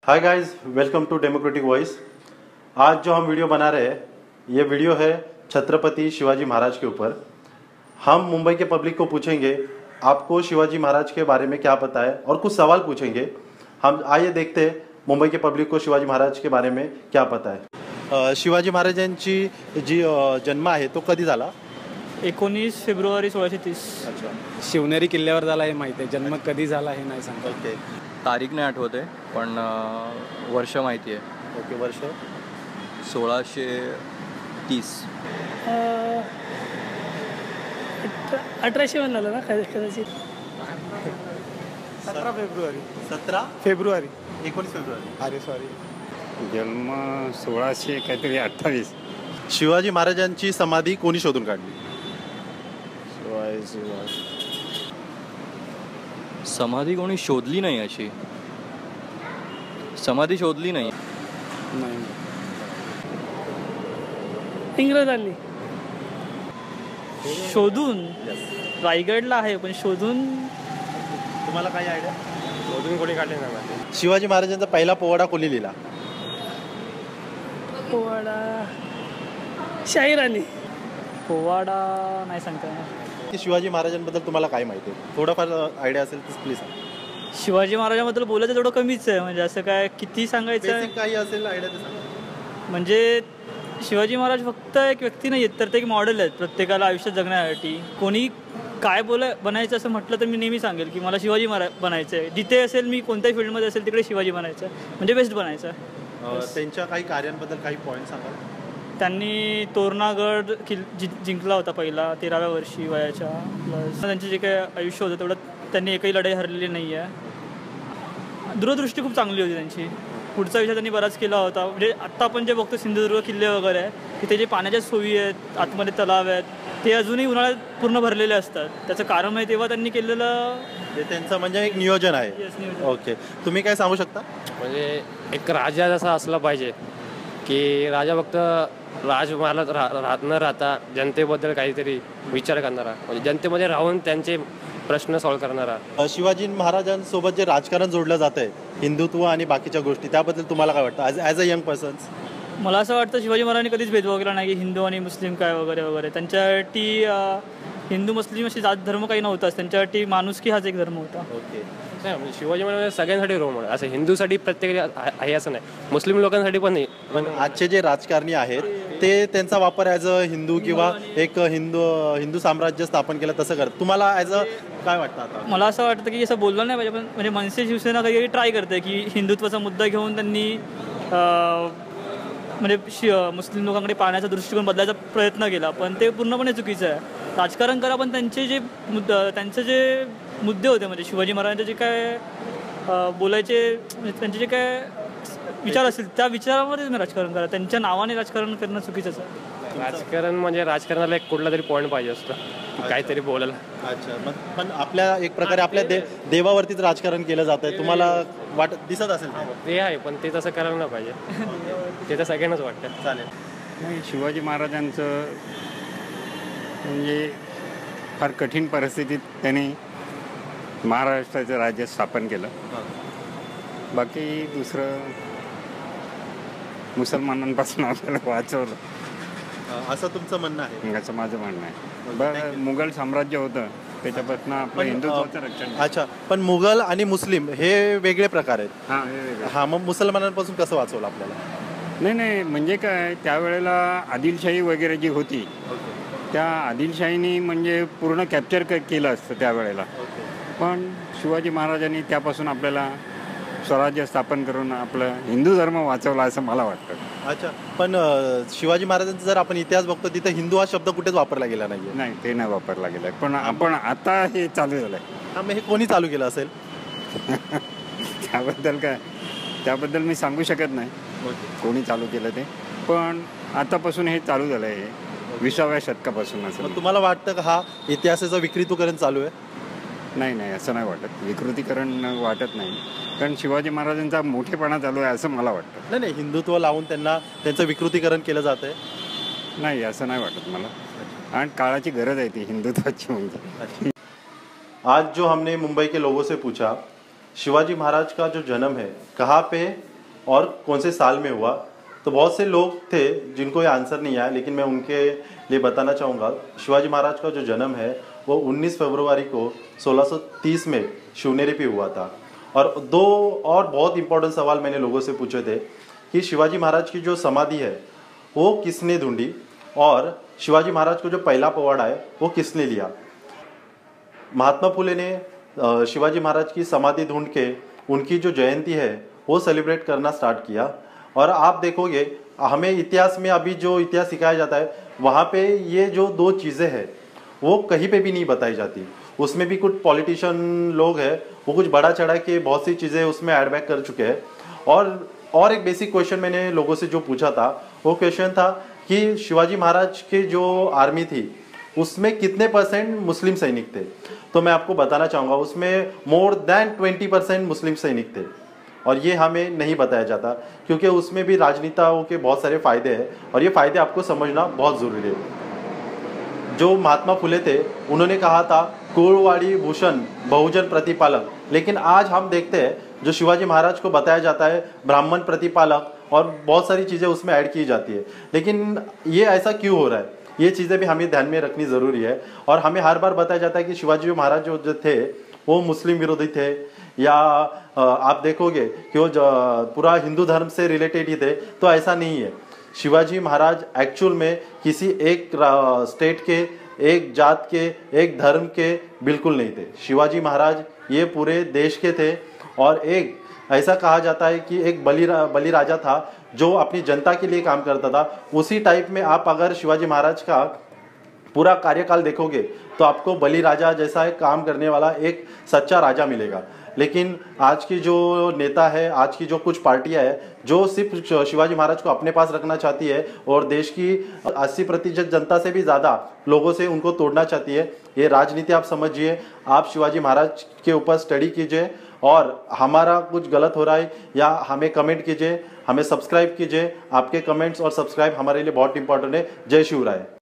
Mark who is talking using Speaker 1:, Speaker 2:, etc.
Speaker 1: High guys, welcome to Democratic Voice. आज जो हम video बना रहे हैं ये वीडियो है छत्रपति शिवाजी महाराज के ऊपर। हम मुंबई के पब्लिक को पूछेंगे आपको शिवाजी महाराज के बारे में क्या पता है और कुछ सवाल पूछेंगे। हम आइए देखते हैं मुंबई के पब्लिक को शिवाजी महाराज के बारे में क्या पता है। शिवाजी महाराजांची जी जन्म आहे तो कधी झाला?
Speaker 2: 19 फेब्रुवारी 1630।
Speaker 1: अच्छा,
Speaker 3: शिवनेरी किल्ल्यावर झाला हे माहिती आहे, जन्म कधी झाला हे नाही सांगता.
Speaker 1: ओके
Speaker 4: तारीख नाही आठवते पण वर्ष माहिती आहे.
Speaker 1: ओके, वर्ष
Speaker 4: 1630.
Speaker 2: 1800 म्हणला ना कदाचित.
Speaker 3: 17 फेब्रुवारी.
Speaker 1: 17
Speaker 3: February
Speaker 1: 19 February.
Speaker 3: अरे सॉरी, जन्म 1600 काहीतरी 28.
Speaker 1: शिवाजी महाराजांची समाधी कोणी शोधून काढली?
Speaker 4: समाधी कोणी शोधली नाही, अशी समाधी शोधली नाही.
Speaker 3: नाही,
Speaker 2: इंग्रजांनी शोधून रायगडला आहे पण शोधून
Speaker 1: तुम्हाला काही आयडिया?
Speaker 3: शोधून कोणी काढले नाही माहिती.
Speaker 1: शिवाजी महाराजांचा पहिला पोवाडा कोणी लिहिला?
Speaker 2: पोवाडा शाहिरांनी. पोवाडा नाही सांगता येणार.
Speaker 1: की शिवाजी महाराजांबद्दल तुम्हाला काय माहिती आहे? थोडाफार आयडिया असेल तर प्लीज सांगा.
Speaker 2: शिवाजी महाराजांबद्दल बोलायचं थोडं कमीच आहे, म्हणजे असं काय किती सांगायचं आहे.
Speaker 1: बेसिक काही असेल आयडिया ते सांगा.
Speaker 2: म्हणजे शिवाजी महाराज फक्त एक व्यक्ती नाही आहेत, तर ते एक मॉडेल आहेत प्रत्येकाला आयुष्यात जगण्यासाठी. कोणी काय बनायचं असं म्हटलं तर मी नेहमी सांगेल की मला शिवाजी महाराज बनायचं आहे. जिथे असेल मी कोणत्याही फील्डमध्ये असेल तिकडे शिवाजी बनायचं आहे, म्हणजे बेस्ट बनायचं आहे.
Speaker 1: त्यांच्या काही कार्यांबद्दल काही पॉईंट सांगा.
Speaker 2: त्यांनी तोरणागड जिंकला होता पहिला 13व्या वर्षी वयाच्या. प्लस त्यांचे जे काही आयुष्य होतं तेवढं त्यांनी एकही लढाई हरलेली नाही आहे. दूरदृष्टी खूप चांगली होती त्यांची. पुढचा विषय त्यांनी बराच केला होता. म्हणजे आत्ता आपण जे बघतो सिंधुदुर्ग किल्ले वगैरे आहे तिथे जे पाण्याच्या सोयी आहेत, आतमध्ये तलाव आहेत, ते अजूनही उन्हाळ्यात पूर्ण भरलेले असतात. त्याचं कारण आहे तेव्हा त्यांनी केलेलं
Speaker 1: ते त्यांचं म्हणजे एक नियोजन आहे. ओके, तुम्ही काय सांगू शकता?
Speaker 5: म्हणजे एक राजा जसा असला पाहिजे की राजा फक्त राजमहालात न राहता जनतेबद्दल काहीतरी विचार करणारा, म्हणजे जनतेमध्ये राहून त्यांचे प्रश्न सॉल्व्ह करणारा.
Speaker 1: शिवाजी महाराजांसोबत जे राजकारण जोडलं जात आहे, हिंदुत्व आणि बाकीच्या गोष्टी, त्याबद्दल तुम्हाला काय वाटतं ॲज अ यंग पर्सन्स?
Speaker 2: मला असं वाटतं शिवाजी महाराजांनी कधीच भेदभाव केला नाही की हिंदू आणि मुस्लिम काय वगैरे वगैरे. त्यांच्यासाठी हिंदू मुस्लिम अशी जात धर्म काही नव्हताच, त्यांच्यासाठी माणुसकी हाच एक धर्म होता.
Speaker 1: ओके,
Speaker 5: नाही म्हणजे शिवाजी महाराज सगळ्यांसाठी रोल मॉडेल, असं हिंदूसाठी प्रत्येक आहे असं नाही, मुस्लिम लोकांसाठी पण नाही.
Speaker 1: पण आजचे जे राजकारणी आहेत ते त्यांचा वापर ॲज अ हिंदू किंवा एक हिंदू साम्राज्य स्थापन केलं तसं करत. तुम्हाला ॲज अ काय वाटतं? आता
Speaker 2: मला असं वाटतं की असं बोललं नाही पाहिजे, पण म्हणजे मनसे शिवसेना काही ट्राय करते की हिंदुत्वाचा मुद्दा घेऊन त्यांनी म्हणजे मुस्लिम लोकांकडे पाहण्याचा दृष्टिकोन बदलायचा प्रयत्न केला, पण ते पूर्णपणे चुकीचं आहे. राजकारण करा पण त्यांचे जे मुद्दे होते, म्हणजे शिवाजी महाराजांचे जे काय बोलायचे, म्हणजे त्यांचे जे काय विचार असतील त्या विचारामध्ये तुम्ही राजकारण करा. त्यांच्या नावाने राजकारण करणं चुकीचंच आहे.
Speaker 5: राजकारण म्हणजे राजकारणाला एक कुठला तरी पॉईंट पाहिजे असतं, काहीतरी बोलायला.
Speaker 1: अच्छा, मग पण आपल्या एक प्रकारे आपल्या देवावरतीच राजकारण केलं जात आहे, तुम्हाला दिसत असेल?
Speaker 5: ते आहे, पण ते तसं करायला नाही पाहिजे. ते तर सगळ्यांनाच वाटतं.
Speaker 1: चालेल.
Speaker 3: नाही, शिवाजी महाराजांचं म्हणजे फार कठीण परिस्थितीत त्यांनी महाराष्ट्राचं राज्य स्थापन केलं. बाकी दुसरं मुसलमानांपासून आपल्याला वाचवलं,
Speaker 1: असं तुमचं म्हणणं आहे?
Speaker 3: असं माझं म्हणणं आहे. बरं, मुघल साम्राज्य होतं त्याच्यापासून आपलं हिंदुत्वाचं रक्षण.
Speaker 1: अच्छा, पण मुघल आणि मुस्लिम हे वेगळे प्रकार आहेत.
Speaker 3: हां, हे वेगळं.
Speaker 1: हां, मग मुसलमानांपासून कसं वाचवलं आपल्याला?
Speaker 3: नाही, म्हणजे काय, त्यावेळेला आदिलशाही वगैरे जी होती त्या आदिलशाहीनी म्हणजे पूर्ण कॅप्चर केलं असतं त्यावेळेला. पण शिवाजी महाराजांनी त्यापासून आपल्याला स्वराज्य स्थापन करून आपलं हिंदू धर्म वाचवला असं मला वाटतं.
Speaker 1: अच्छा, पण शिवाजी महाराजांचा जर आपण इतिहास बघतो तिथे हिंदू हा शब्द कुठेच वापरला गेला नाहीये.
Speaker 3: नाही, ते नाही वापरला गेला, पण आपण आता हे चालू झालं आहे.
Speaker 1: हां, मग हे कोणी चालू केलं असेल?
Speaker 3: त्याबद्दल मी सांगू शकत नाही कोणी चालू केलं ते, पण आतापासून हे चालू झालं आहे 20व्या शतकापासून. असं
Speaker 1: मग तुम्हाला वाटतं का हा इतिहासाचं विकृतीकरण चालू आहे?
Speaker 3: नाही, असं नाही वाटत. विकृतीकरण वाटत नाही, कारण शिवाजी महाराजांचा मोठेपणा चालू आहे असं मला वाटतं.
Speaker 1: नाही, हिंदुत्व लावून त्यांचं विकृतीकरण केलं जात आहे.
Speaker 3: नाही, असं नाही वाटत मला, आणि काळाची गरज आहे ती हिंदुत्वाची. म्हणजे
Speaker 1: आज जो हमने मुंबई के लोगों से पूछा शिवाजी महाराज का जो जन्म है कहाँ पे और कौन से साल में हुआ। तो बहुत से लोग थे जिनको ये आंसर नहीं आया, लेकिन मैं उनके लिए बताना चाहूँगा। शिवाजी महाराज का जो जन्म है वो 19 फरवरी को 1630 में शिवनेरी पे हुआ था। और दो और बहुत इंपॉर्टेंट सवाल मैंने लोगों से पूछे थे कि शिवाजी महाराज की जो समाधि है वो किसने ढूंढी, और शिवाजी महाराज को जो पहला पवाड़ा है वो किसने लिया। महात्मा फुले ने शिवाजी महाराज की समाधि ढूंढ के उनकी जो जयंती है वो सेलिब्रेट करना स्टार्ट किया। और आप देखोगे हमें इतिहास में अभी जो इतिहास सिखाया जाता है वहाँ पे ये जो दो चीज़ें हैं वो कहीं पे भी नहीं बताई जाती। उसमें भी कुछ पॉलिटिशियन लोग हैं वो कुछ बड़ा चढ़ा के बहुत सी चीज़ें उसमें ऐड बैक कर चुके हैं। और एक बेसिक क्वेश्चन मैंने लोगों से जो पूछा था वो क्वेश्चन था कि शिवाजी महाराज की जो आर्मी थी उसमें कितने % मुस्लिम सैनिक थे। तो मैं आपको बताना चाहूँगा उसमें मोर देन 20% मुस्लिम सैनिक थे, और ये हमें नहीं बताया जाता क्योंकि उसमें भी राजनेताओं के बहुत सारे फायदे हैं और ये फायदे आपको समझना बहुत ज़रूरी है। जो महात्मा फुले थे उन्होंने कहा था कुळवाड़ी भूषण बहुजन प्रतिपालक, लेकिन आज हम देखते हैं जो शिवाजी महाराज को बताया जाता है ब्राह्मण प्रतिपालक, और बहुत सारी चीज़ें उसमें ऐड की जाती है। लेकिन ये ऐसा क्यों हो रहा है, ये चीज़ें भी हमें ध्यान में रखनी ज़रूरी है। और हमें हर बार बताया जाता है कि शिवाजी महाराज जो थे वो मुस्लिम विरोधी थे, या आप देखोगे कि वो पूरा हिंदू धर्म से रिलेटेड ही थे, तो ऐसा नहीं है। शिवाजी महाराज एक्चुअल में किसी एक स्टेट के, एक जात के, एक धर्म के बिल्कुल नहीं थे। शिवाजी महाराज ये पूरे देश के थे, और एक ऐसा कहा जाता है कि एक बलि राजा था जो अपनी जनता के लिए काम करता था। उसी टाइप में आप अगर शिवाजी महाराज का पूरा कार्यकाल देखोगे तो आपको बलि राजा जैसा एक काम करने वाला एक सच्चा राजा मिलेगा। लेकिन आज की जो नेता है, आज की जो कुछ पार्टियां है जो सिर्फ शिवाजी महाराज को अपने पास रखना चाहती है और देश की 80% जनता से भी ज़्यादा लोगों से उनको तोड़ना चाहती है, ये राजनीति आप समझिए। आप शिवाजी महाराज के ऊपर स्टडी कीजिए, और हमारा कुछ गलत हो रहा है या हमें कमेंट कीजिए, हमें सब्सक्राइब कीजिए। आपके कमेंट्स और सब्सक्राइब हमारे लिए बहुत इंपॉर्टेंट है। जय शिवराय।